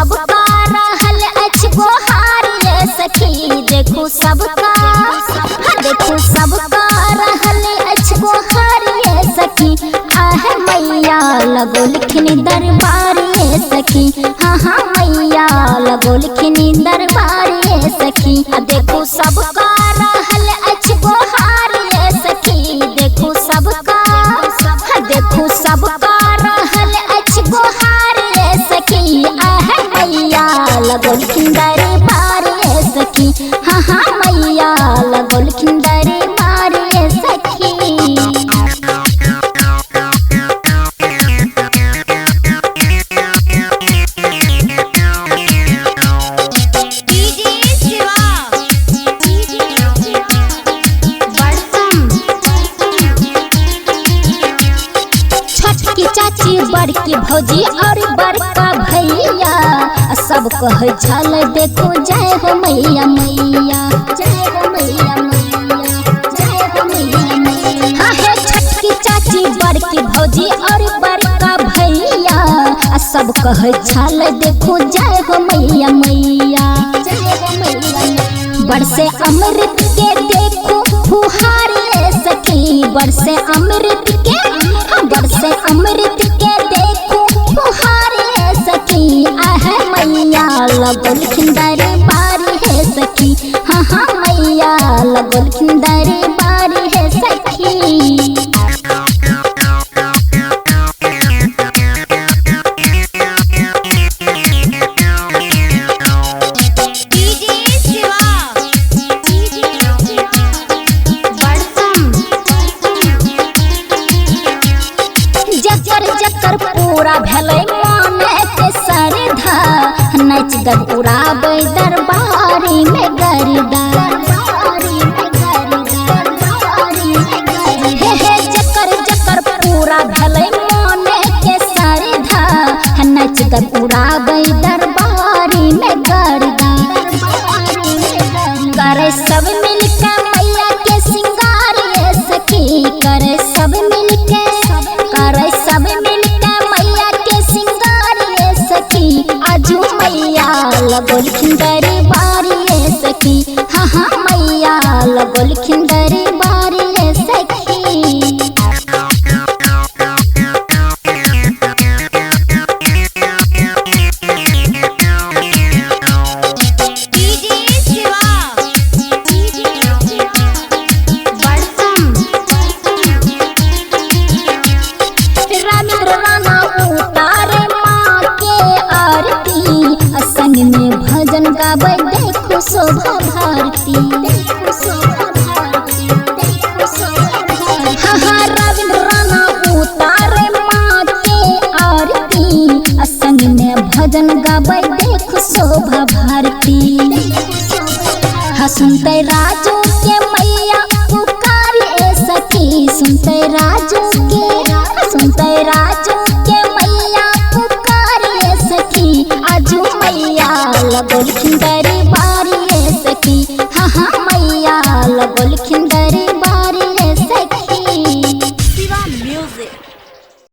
सबका रहल अछि गोहार ये सखी। देखो सबका रहल अछि गोहार ये सखी। आहे मैया लगोलखिन दरबार ये सखी। हाँ हाँ मैया लगोलखिन दरबार ये सखी। देखो सबका रहल अछि गोहार ये सखी। देखो सबका रहल अछि गोहार ये सखी। आहे मैया लगोलखिन दरबार ये सखी। हाँ हाँ मैया लगोलखिन दरबार ये सखी। चाची बड़की भौजी और बड़का भैया सब कहे छल देखो जय हो मैया मैया जय हो मैया मैया जय हो मैया मैया। हाँ है छोटकी चाची बड़की भौजी और बड़का भैया सब कहे छल देखो जय हो मैया मैया जय हो मैया। बरसे अमृत के देखो फुहार ये सखी। बरसे अमृत के देखो फुहार ये सखी। आहे मैया लगोलखिन दरबार है सखी। हाँ हाँ मैया लगोलखिन दरबार है सखी। जकर पूरा भेलै माने के सरधा नाच गद उड़ाबै दरबारी में गरदा। हे जकर पूरा भेलै माने के सरधा नाच गद उड़ाबै दरबारी में गरदा। करे सब मिलके मैया के सिंगार ये सखी। करे सब मिलके मैया के सिंगार ये सखी। आजू मैया लगोलखिन दरबार ये सखी। हाँ हाँ मैया लगोलखिन दरबार ये सखी। संग में भजन गाबै देखो शोभा भारती। हाँ हाँ रविंद्र राणा उतारे माँ के आरती। संग में भजन गाबै देखो शोभा भारती। हाँ सुनते राजू